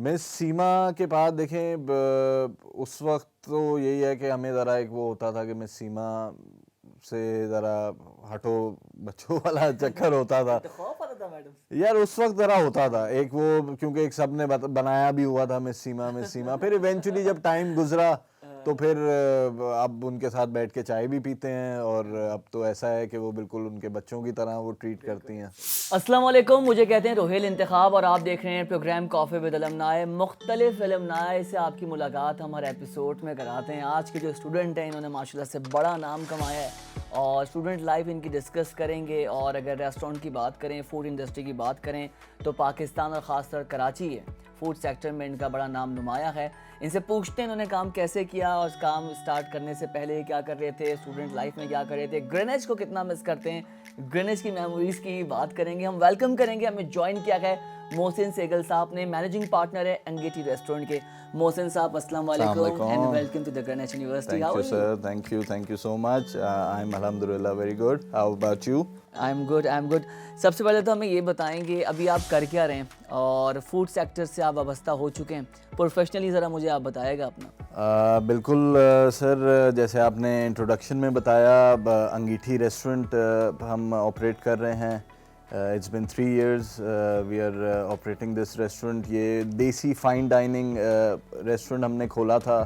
Miss Seema के बाद देखें उस वक्त तो यही है कि हमें ज़रा एक वो होता था कि मिस सीमा से ज़रा हटो बच्चों वाला चक्कर होता था। तो खौफ आता था मैडम से। यार उस वक्त ज़रा होता था एक वो, क्योंकि एक सब ने बनाया भी हुआ था मिस सीमा फिर इवेंचुअली जब टाइम गुजरा तो फिर अब उनके साथ बैठ के चाय भी पीते हैं और अब तो ऐसा है कि वो बिल्कुल उनके बच्चों की तरह वो ट्रीट करती हैं। अस्सलाम वालेकुम, मुझे कहते हैं रोहेल इंतखाब और आप देख रहे हैं प्रोग्राम कॉफ़ी विद अलमनाए। मुख्तलिफ अलमनाए से आपकी मुलाकात हम हर एपिसोड में कराते हैं। आज के जो स्टूडेंट हैं इन्होंने माशाल्लाह से बड़ा नाम कमाया है और स्टूडेंट लाइफ इनकी डिस्कस करेंगे। और अगर रेस्टोरेंट की बात करें, फूड इंडस्ट्री की बात करें तो पाकिस्तान और ख़ासकर कराची है फूड सेक्टर में इनका बड़ा नाम नुमाया है। इनसे पूछते हैं इन्होंने काम कैसे किया और काम स्टार्ट करने से पहले क्या कर रहे थे, स्टूडेंट लाइफ में क्या कर रहे थे, ग्रेनेज को कितना मिस करते हैं, ग्रेनेज की मेमोरीज़ की बात करेंगे। हम वेलकम करेंगे, हमें ज्वाइन किया है मोहसिन सेगल साहब ने, मैनेजिंग पार्टनर है अंगीठी रेस्टोरेंट के। मोहसिन साहब अस्सलाम वालेकुम एंड वेलकम टू द ग्रेनेज university. Thank you sir, thank you so much. I am अल्हम्दुलिल्लाह very good. How about you? I am good. सबसे पहले तो हमें ये बताएंगे अभी आप कर क्या रहे हैं और फूड सेक्टर से आप वाबस्ता हो चुके हैं प्रोफेशनली, ज़रा मुझे आप बताएगा अपना। बिल्कुल सर, जैसे आपने इंट्रोडक्शन में बताया अंगीठी रेस्टोरेंट हम ऑपरेट कर रहे हैं। It's been 3 years we are operating this restaurant. ये देसी फाइन डाइनिंग रेस्टोरेंट हमने खोला था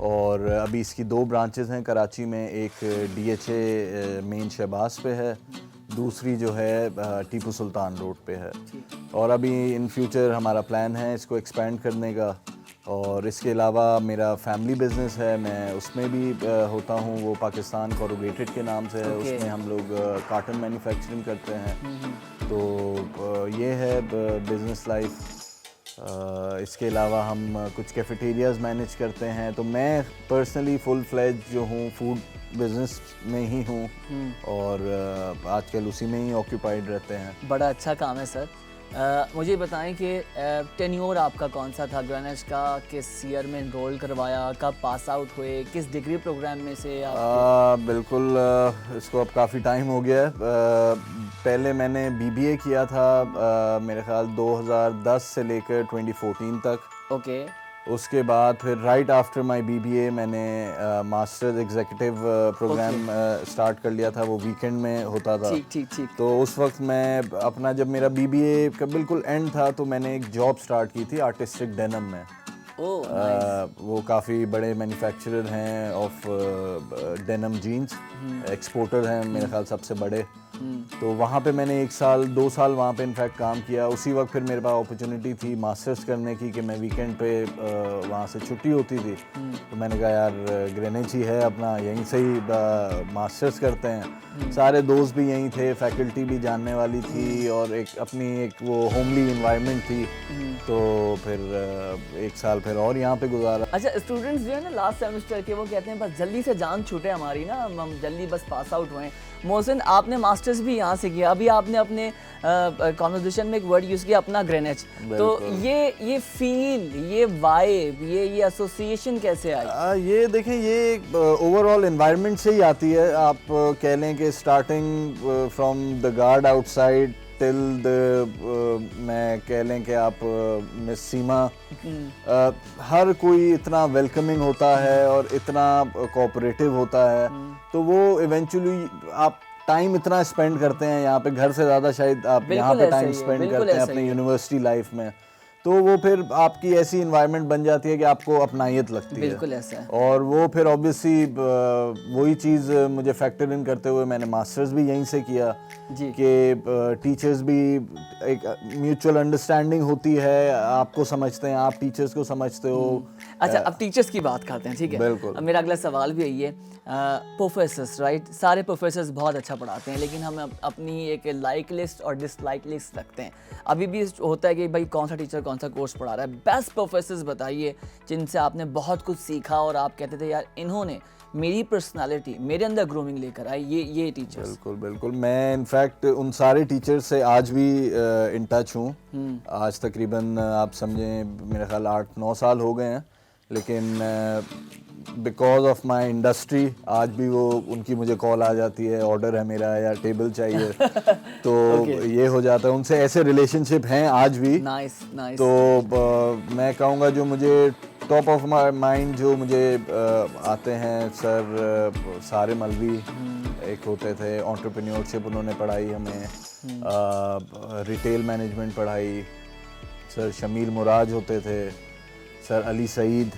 और अभी इसकी 2 ब्रांचेस हैं कराची में। एक DHA मेन शहबाज पे है, दूसरी जो है टीपू सुल्तान रोड पे है। और अभी इन फ्यूचर हमारा प्लान है इसको एक्सपेंड करने का। और इसके अलावा मेरा फैमिली बिजनेस है, मैं उसमें भी होता हूँ, वो पाकिस्तान कोरुगेटेड के नाम से है। उसमें हम लोग कार्टन मैन्युफैक्चरिंग करते हैं। तो ये है बिजनेस लाइफ। इसके अलावा हम कुछ कैफेटेरियाज़ मैनेज करते हैं। तो मैं पर्सनली फुल फ्लेज जो हूँ फूड बिजनेस में ही हूँ और आजकल उसी में ही ऑक्यूपाइड रहते हैं। बड़ा अच्छा काम है सर। मुझे बताएं कि टेन्योर आपका कौन सा था ग्रेनेज का, किस ईयर में इनरोल करवाया, कब पास आउट हुए, किस डिग्री प्रोग्राम में से बिल्कुल इसको अब काफ़ी टाइम हो गया है। पहले मैंने BBA किया था मेरे ख्याल 2010 से लेकर 2014 तक। ओके। उसके बाद फिर राइट आफ्टर माय BBA मैंने मास्टर्स एग्जीक्यूटिव प्रोग्राम स्टार्ट कर लिया था। वो वीकेंड में होता था। ठीक। तो उस वक्त मैं अपना, जब मेरा BBA का बिल्कुल एंड था, तो मैंने एक जॉब स्टार्ट की थी आर्टिस्टिक डेनिम में। वो काफ़ी बड़े मैन्युफैक्चरर हैं ऑफ डेनिम जीन्स, एक्सपोर्टर हैं मेरे ख्याल सबसे बड़े। तो वहाँ पे मैंने 1 साल 2 साल वहाँ पे इनफैक्ट काम किया। उसी वक्त फिर मेरे पास अपॉर्चुनिटी थी मास्टर्स करने की कि मैं वीकेंड पे वहाँ से छुट्टी होती थी। तो मैंने कहा यार ग्रेनेज ही है अपना, यहीं से ही मास्टर्स करते हैं। सारे दोस्त भी यहीं थे, फैकल्टी भी जानने वाली थी और एक अपनी एक वो होमली इन्वायरमेंट थी। तो फिर 1 साल फिर और यहाँ पे गुजारा। अच्छा, स्टूडेंट्स जो है ना लास्ट सेमेस्टर के, वो कहते हैं बस जल्दी से जान छूटे हमारी ना, हम जल्दी बस पास आउट हुए। मोहसिन, आपने मास्टर्स भी यहाँ से किया, अभी आपने अपने कॉन्वर्सेशन में एक वर्ड यूज़ किया अपना ग्रेनेज। तो ये फील, ये वाइब, ये एसोसिएशन कैसे आई? ये देखें, ये ओवरऑल एनवायरनमेंट से ही आती है। आप कह लें कि starting from the guard outside till the मैं कह लें कि आप मिस सीमा, हर कोई इतना वेलकमिंग होता है और इतना कोऑपरेटिव होता है। तो वो इवेंचुअली आप टाइम इतना स्पेंड करते हैं यहाँ पे, घर से ज़्यादा शायद आप यहाँ पे टाइम स्पेंड करते हैं अपनी यूनिवर्सिटी लाइफ में। तो वो फिर आपकी ऐसी इन्वायरमेंट बन जाती है कि आपको अपनायत लगती है। बिल्कुल ऐसा है। और वो फिर ऑब्वियसली वही चीज़ मुझे फैक्टर इन करते हुए मैंने मास्टर्स भी यहीं से किया कि टीचर्स भी एक म्यूचुअल अंडरस्टैंडिंग होती है, आपको समझते हैं, आप टीचर्स को समझते हो। अच्छा, अब टीचर्स की बात करते हैं, ठीक है? बिल्कुल। अब मेरा अगला सवाल भी यही है। प्रोफेसर्स, राइट, सारे प्रोफेसर्स बहुत अच्छा पढ़ाते हैं, लेकिन हम अपनी एक लाइक लिस्ट और डिसलाइक लिस्ट रखते हैं। अभी भी होता है कि भाई कौन सा टीचर कौन सा कोर्स पढ़ा रहा है। बेस्ट प्रोफेसर्स बताइए जिनसे आपने बहुत कुछ सीखा और आप कहते थे यार इन्होंने मेरी पर्सनालिटी, मेरे अंदर ग्रूमिंग लेकर आई, ये टीचर्स। बिल्कुल। मैं इनफैक्ट उन सारे टीचर्स से आज भी इन टच हूँ। आज तकरीबन आप समझें मेरे ख्याल 8-9 साल हो गए हैं। लेकिन बिकॉज ऑफ माई इंडस्ट्री आज भी वो उनकी मुझे कॉल आ जाती है, ऑर्डर है मेरा या टेबल चाहिए तो ये हो जाता है, उनसे ऐसे रिलेशनशिप हैं आज भी। Nice nice. तो मैं कहूँगा जो मुझे टॉप ऑफ माई माइंड जो मुझे आते हैं सर सारे मलवी एक होते थे, एंटरप्रेन्योरशिप उन्होंने पढ़ाई हमें, रिटेल मैनेजमेंट पढ़ाई। सर शमील मुराज होते थे, सर अली सईद।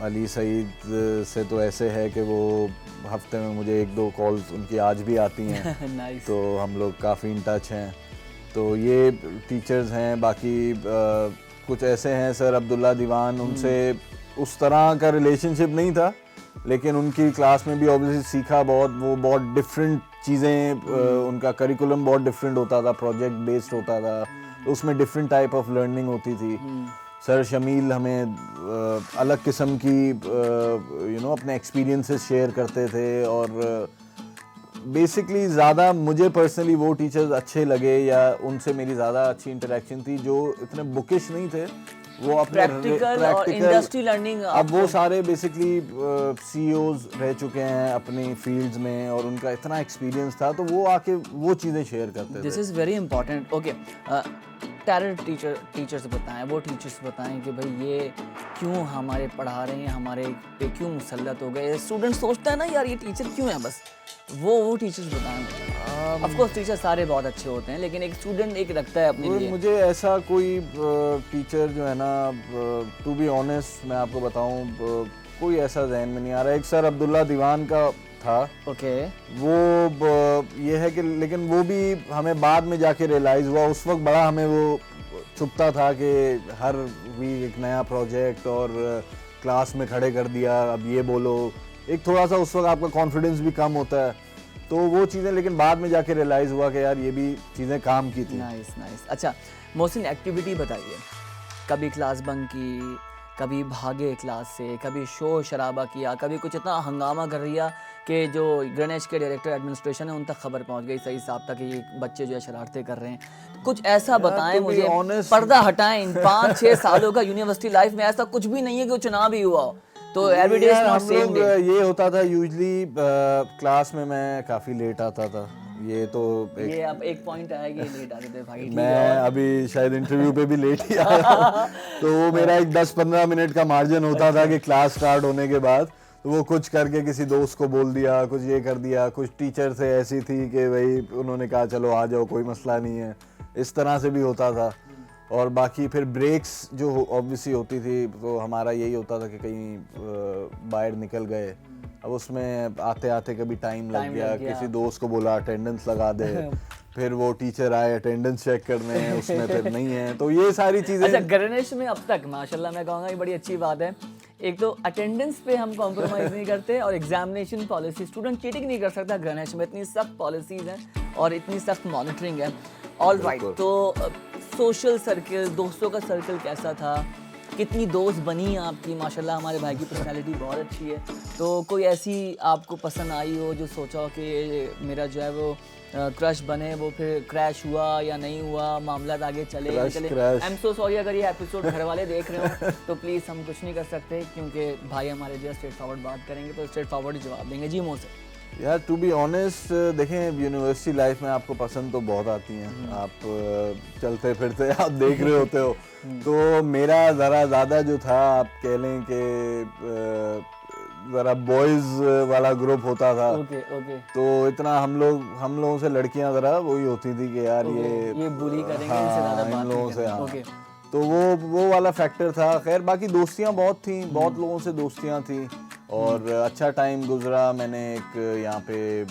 अली सईद से तो ऐसे है कि वो हफ्ते में मुझे 1-2 कॉल्स उनकी आज भी आती हैं nice. तो हम लोग काफ़ी इन टच हैं। तो ये टीचर्स हैं। बाकी कुछ ऐसे हैं सर अब्दुल्ला दीवान, उनसे उस तरह का रिलेशनशिप नहीं था लेकिन उनकी क्लास में भी ऑब्वियसली सीखा बहुत। वो बहुत डिफरेंट चीज़ें, उनका करिकुलम बहुत डिफरेंट होता था, प्रोजेक्ट बेस्ड होता था, उसमें डिफरेंट टाइप ऑफ लर्निंग होती थी। सर शमील हमें अलग किस्म की अपने एक्सपीरियंसेस शेयर करते थे और बेसिकली ज़्यादा मुझे पर्सनली वो टीचर्स अच्छे लगे या उनसे मेरी ज़्यादा अच्छी इंटरेक्शन थी जो इतने बुकिश नहीं थे, वो अपने प्रैक्टिकल और इंडस्ट्री लर्निंग। अब वो सारे बेसिकली सीईओज रह चुके हैं अपनी फील्ड्स में और उनका इतना एक्सपीरियंस था तो वो आके वो चीज़ें शेयर करते थे। This is very important. Okay, talent teachers बताएं, वो टीचर्स बताएं कि भाई ये क्यों हमारे पढ़ा रहे हैं, हमारे पे क्यों मुसल्लत हो गए। स्टूडेंट सोचता है ना यार ये टीचर क्यों है, बस वो टीचर्स बताएं। ऑफ कोर्स टीचर सारे बहुत अच्छे होते हैं लेकिन एक स्टूडेंट एक रखता है अपने लिए। मुझे ऐसा कोई टीचर जो है ना, टू बी ऑनेस्ट मैं आपको बताऊं, कोई ऐसा जहन में नहीं आ रहा है। एक सर अब्दुल्ला दीवान का था। ओके। वो ये है कि लेकिन वो भी हमें बाद में जाके रियलाइज़ हुआ, उस वक्त बड़ा हमें वो चुभता था कि हर वीक एक नया प्रोजेक्ट और क्लास में खड़े कर दिया, अब ये बोलो। एक थोड़ा सा उस वक्त आपका कॉन्फिडेंस भी कम होता है तो वो चीज़ें, लेकिन बाद में जाके रियलाइज़ हुआ कि यार ये भी चीज़ें काम की थी। Nice nice. अच्छा मोहसिन, एक्टिविटी बताइए, कभी क्लास बंक की, कभी भागे क्लास से, कभी शोर शराबा किया, कभी कुछ इतना हंगामा कर दिया कि जो गणेश के डायरेक्टर एडमिनिस्ट्रेशन है उन तक खबर पहुंच गई सही साहब तक कि ये बच्चे जो है शरारतें कर रहे हैं। कुछ ऐसा बताएं मुझे, पर्दा हटाएं, इन 5-6 सालों का यूनिवर्सिटी लाइफ में ऐसा कुछ भी नहीं है कि चुनाव भी हुआ हो तो everyday is not same day. ये होता था यूजुअली क्लास में मैं काफ़ी लेट आता था। ये तो ये अब एक पॉइंट आया कि लेट आते थे भाई। मैं अभी शायद इंटरव्यू पे भी लेट ही आया तो वो मेरा एक 10-15 मिनट का मार्जिन होता था कि क्लास स्टार्ट होने के बाद तो वो कुछ करके किसी दोस्त को बोल दिया, कुछ ये कर दिया। कुछ टीचर से ऐसी थी कि भाई उन्होंने कहा चलो आ जाओ कोई मसला नहीं है, इस तरह से भी होता था। और बाकी फिर ब्रेक्स जो ऑब्वियसली होती थी तो हमारा यही होता था कि कहीं बाहर निकल गए, अब उसमें आते आते कभी टाइम लग गया, किसी दोस्त को बोला अटेंडेंस लगा दे फिर वो टीचर आए अटेंडेंस चेक करने, उसमें फिर नहीं है, तो ये सारी चीज़ें। अच्छा गणेश में अब तक माशाल्लाह मैं कहूँगा ये बड़ी अच्छी बात है, एक तो अटेंडेंस पे हम कॉम्प्रोमाइज़ नहीं करते और एग्जामिनेशन पॉलिसी, स्टूडेंट चीटिंग नहीं कर सकता गणेश में, इतनी सख्त पॉलिसीज़ हैं और इतनी सख्त मॉनिटरिंग है। ऑल राइट, तो सोशल सर्कल, दोस्तों का सर्कल कैसा था, कितनी दोस्त बनी आपकी? माशाल्लाह हमारे भाई की पर्सनालिटी बहुत अच्छी है, तो कोई ऐसी आपको पसंद आई हो जो सोचा हो कि मेरा जो है वो क्रश बने, वो फिर क्रैश हुआ या नहीं हुआ, मामला आगे चले या चले? आई एम सो सॉरी अगर ये एपिसोड घर वाले देख रहे हो तो प्लीज़ हम कुछ नहीं कर सकते क्योंकि भाई हमारे जो स्ट्रेट फॉरवर्ड बात करेंगे तो स्ट्रेट फॉरवर्ड ही जवाब देंगे। जी मोहसिन। यार टू बी ऑनेस्ट, देखें यूनिवर्सिटी लाइफ में आपको पसंद तो बहुत आती हैं, आप चलते फिरते आप देख रहे होते हो तो मेरा ज़रा ज़्यादा जो था आप कह लें कि ज़रा बॉयज़ वाला ग्रुप होता था। ओके। तो इतना हम लोगों से लड़कियां ज़रा वही होती थी कि यार ये बुली करेंगे, हाँ, इनसे ज़्यादा बात इन लोगों से, हाँ। ओके। तो वो वाला फैक्टर था। खैर बाकी दोस्तियां बहुत थी, बहुत लोगों से दोस्तियां थी और अच्छा टाइम गुजरा। मैंने एक यहाँ पे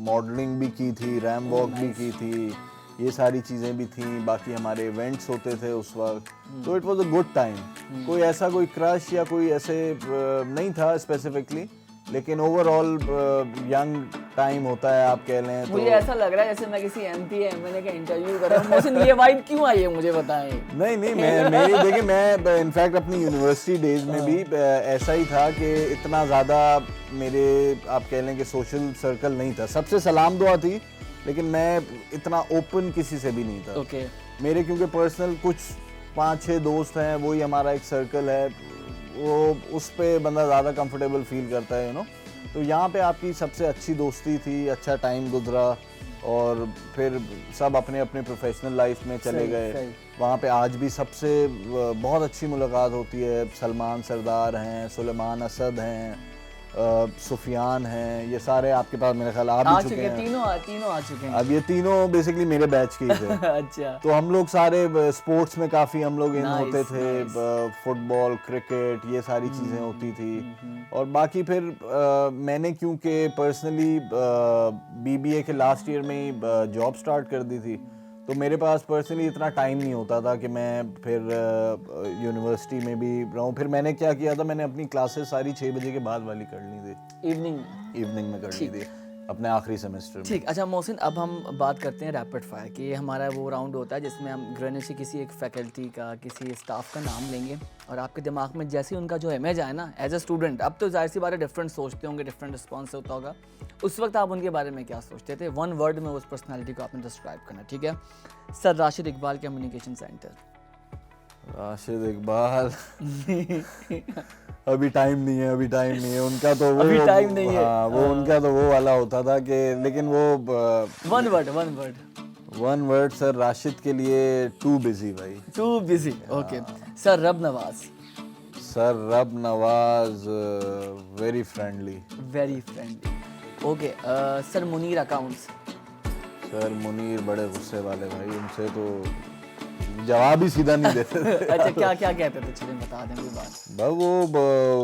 मॉडलिंग भी की थी, रैम वॉक भी की थी, ये सारी चीज़ें भी थी। बाकी हमारे इवेंट्स होते थे उस वक्त, तो it was a good time. कोई ऐसा कोई क्रश या कोई ऐसे नहीं था स्पेसिफिकली, लेकिन ओवरऑल यंग टाइम होता है आप कह लें। मुझे ऐसा लग रहा है जैसे मैं किसी एमपी या एमएलए का इंटरव्यू कर रहा हूं। मोहसिन ये वाइब क्यों आई है मुझे बताएं। नहीं देखिए मैं इनफैक्ट अपनी यूनिवर्सिटी डेज में भी ऐसा ही था कि इतना ज़्यादा मेरे आप कह लें कि सोशल सर्कल नहीं था। सबसे सलाम दुआ थी लेकिन मैं इतना ओपन किसी से भी नहीं था। ओके। मेरे क्योंकि पर्सनल कुछ 5-6 दोस्त हैं, वही हमारा एक सर्कल है, वो उस पे बंदा ज़्यादा कंफर्टेबल फील करता है, तो यहाँ पे आपकी सबसे अच्छी दोस्ती थी, अच्छा टाइम गुजरा और फिर सब अपने अपने प्रोफेशनल लाइफ में चले गए। वहाँ पे आज भी सबसे बहुत अच्छी मुलाकात होती है। सलमान सरदार हैं, सुलेमान असद हैं, सुफियान हैं, ये सारे आपके पास मेरे ख्याल आ भी चुके हैं। तीनों आ चुके हैं। अब ये तीनों बेसिकली मेरे बैच के ही थे। अच्छा। तो हम लोग सारे स्पोर्ट्स में काफ़ी हम लोग इन होते थे, फुटबॉल, क्रिकेट, ये सारी चीज़ें होती थी। और बाकी फिर मैंने क्योंकि पर्सनली बीबीए के लास्ट ईयर में ही जॉब स्टार्ट कर दी थी, तो मेरे पास पर्सनली इतना टाइम नहीं होता था कि मैं फिर यूनिवर्सिटी में भी रहूँ। फिर मैंने क्या किया था, मैंने अपनी क्लासेस सारी 6 बजे के बाद वाली कर ली थी, इवनिंग में कर ली थी अपने आखिरी सेमेस्टर में। ठीक। अच्छा मोहसिन, अब हम बात करते हैं रैपिड फायर की। ये हमारा वो राउंड होता है जिसमें हम ग्रेनेड से किसी एक फैकल्टी का, किसी स्टाफ का नाम लेंगे और आपके दिमाग में जैसे ही उनका जो इमेज आए ना एज अ स्टूडेंट, अब तो जाहिर सी बात है डिफरेंट सोचते होंगे, डिफरेंट रिस्पॉन्स होता होगा, उस वक्त आप उनके बारे में क्या सोचते थे? 1 वर्ड में उस पर्सनैलिटी को आपने डिस्क्राइब करना, ठीक है? Sir Rashid Iqbal communication centre. Rashid Iqbal अभी टाइम नहीं है उनका तो वो अभी टाइम नहीं है। हाँ, वो उनका तो वो वाला होता था कि, लेकिन वो 1 वर्ड सर राशिद के लिए टू बिजी भाई। Too busy, okay. सर रब Nawaz very friendly. Okay. Sir Munir accounts. Sir Munir बड़े गुस्से वाले भाई, उनसे तो जवाब ही सीधा नहीं देते थे। अच्छा, क्या कहते थे? चलिए बता दें कोई बात। वो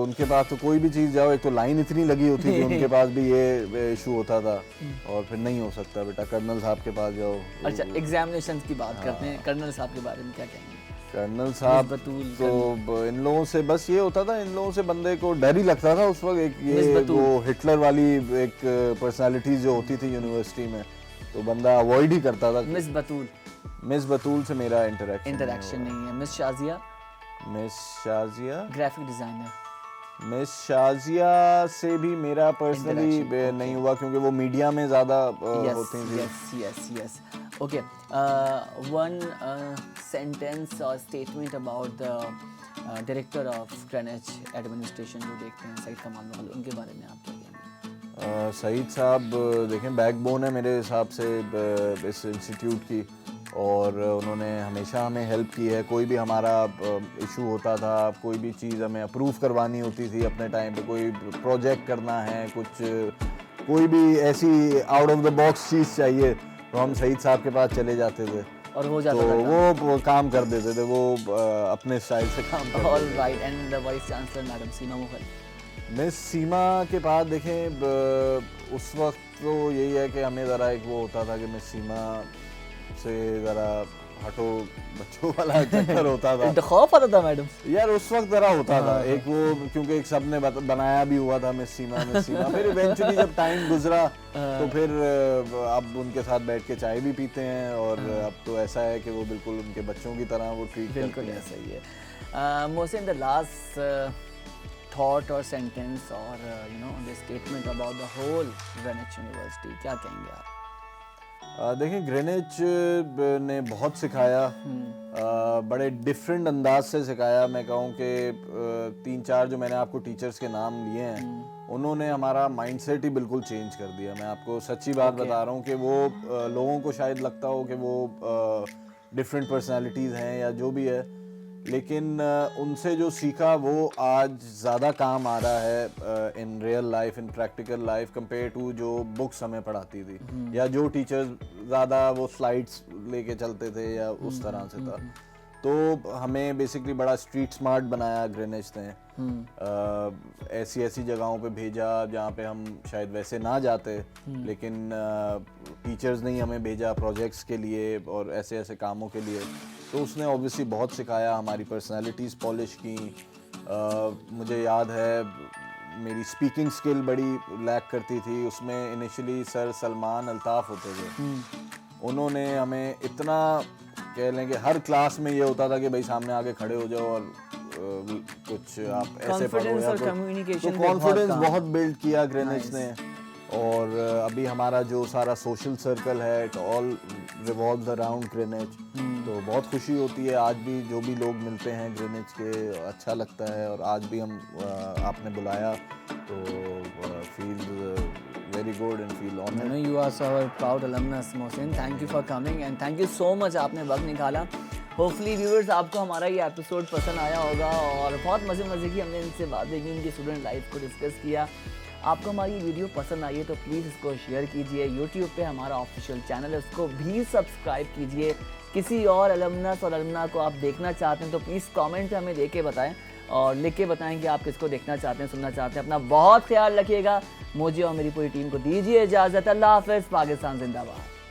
उनके पास तो कोई भी चीज़ जाओ, एक तो लाइन इतनी लगी होती थी उनके पास भी ये इशू होता था, और फिर नहीं हो सकता बेटा, कर्नल साहब के पास जाओ। अच्छा, एग्जामिनेशन की बात करते हैं, कर्नल साहब के बारे में क्या कहेंगे? कर्नल साहब तो इन लोगों से बस ये होता था, इन लोगों से बंदे को डर ही लगता था उस वक्त। एक ये वो हिटलर वाली एक पर्सनालिटी जो होती थी यूनिवर्सिटी में, तो बंदा अवॉइड ही करता था। मिस बतूल से मेरा इंटरेक्शन नहीं है। Miss Shazia graphic designer. Miss Shazia से भी मेरा पर्सनली नहीं हुआ, क्योंकि वो मीडिया में ज़्यादा होती थी। यस। ओके। 1 सेंटेंस और statement about the director of grenade administration जो देखते हैं, सईद कमाल महल, उनके बारे में आप क्या कहेंगे? सईद साहब देखें बैकबोन है मेरे हिसाब से इस इंस्टीट्यूट की, और उन्होंने हमेशा हमें हेल्प की है। कोई भी हमारा इशू होता था, कोई भी चीज़ हमें अप्रूव करवानी होती थी अपने टाइम पे, कोई प्रोजेक्ट करना है, कोई भी ऐसी आउट ऑफ द बॉक्स चीज़ चाहिए, तो हम सईद साहब के पास चले जाते थे और हो जाता था, वो काम कर देते थे, वो अपने स्टाइल से काम करते थे। All right. And the vice chancellor madam Seema Mughal. Miss Seema के पास देखें उस वक्त तो यही है कि हमें ज़रा एक वो होता था कि मिस सीमा से ज़रा हटो बच्चों वाला चक्कर होता था। खौफ आता था मैडम यार उस वक्त ज़रा होता था एक वो, क्योंकि एक सबने बनाया भी हुआ था मिस सीमा। फिर इवेंचुअली जब टाइम गुजरा तो फिर अब उनके साथ बैठ के चाय भी पीते हैं, और अब तो ऐसा है कि वो बिल्कुल उनके बच्चों की तरह वो ट्रीट करते हैं। ऐसा ही है। Mohsin, the last thought or sentence or the statement about the whole Greenwich University, क्या कहेंगे आप? देखिए ग्रेनिच ने बहुत सिखाया, बड़े डिफरेंट अंदाज से सिखाया। मैं कहूँ कि 3-4 जो मैंने आपको टीचर्स के नाम लिए हैं, उन्होंने हमारा माइंडसेट ही बिल्कुल चेंज कर दिया। मैं आपको सच्ची बात बता रहा हूँ कि वो लोगों को शायद लगता हो कि वो डिफरेंट पर्सनालिटीज़ हैं या जो भी है, लेकिन उनसे जो सीखा वो आज ज़्यादा काम आ रहा है in real life, in practical life, compare to जो बुक्स हमें पढ़ाती थी, या जो टीचर्स ज़्यादा वो स्लाइड्स लेके चलते थे या उस तरह से था। तो हमें बेसिकली बड़ा स्ट्रीट स्मार्ट बनाया ग्रेनिच ने। ऐसी जगहों पे भेजा जहाँ पे हम शायद वैसे ना जाते, लेकिन टीचर्स ने ही हमें भेजा प्रोजेक्ट्स के लिए और ऐसे कामों के लिए। तो उसने ऑब्वियसली बहुत सिखाया, हमारी पर्सनालिटीज़ पॉलिश की। मुझे याद है मेरी स्पीकिंग स्किल बड़ी लैक करती थी, उसमें इनिशियली सर सलमान अल्ताफ़ होते थे, उन्होंने हमें इतना कह लें कि हर क्लास में ये होता था कि भाई सामने आके खड़े हो जाओ और कुछ आप ऐसे पढ़ो, तो कॉन्फिडेंस बहुत बिल्ड किया ग्रेनिच ने। और अभी हमारा जो सारा सोशल सर्कल है, it all revolves around Greenwich. तो तो बहुत खुशी होती है। आज भी जो भी लोग मिलते हैं ग्रीनिच के, अच्छा लगता है। और आज भी हम आपने बुलाया तो feel very good and feel You honoured. know, you are so our proud alumnus, Mohsin. Thank you for coming and thank you so much आपने वक्त निकाला। होपफुली व्यूअर्स आपको हमारा ये एपिसोड पसंद आया होगा और बहुत मज़े की हमने इनसे बातें की, इनकी स्टूडेंट लाइफ को डिस्कस किया। आपको हमारी वीडियो पसंद आई है तो प्लीज़ इसको शेयर कीजिए। यूट्यूब पे हमारा ऑफिशियल चैनल है, उसको भी सब्सक्राइब कीजिए। किसी और अलमनस और अलमना को आप देखना चाहते हैं तो प्लीज़ कमेंट पे हमें दे के बताएं और लिख के बताएं कि आप किसको देखना चाहते हैं, सुनना चाहते हैं। अपना बहुत ख्याल रखिएगा। मुझे और मेरी पूरी टीम को दीजिए इजाज़त। अल्लाह हाफ़िज़। पाकिस्तान जिंदाबाद।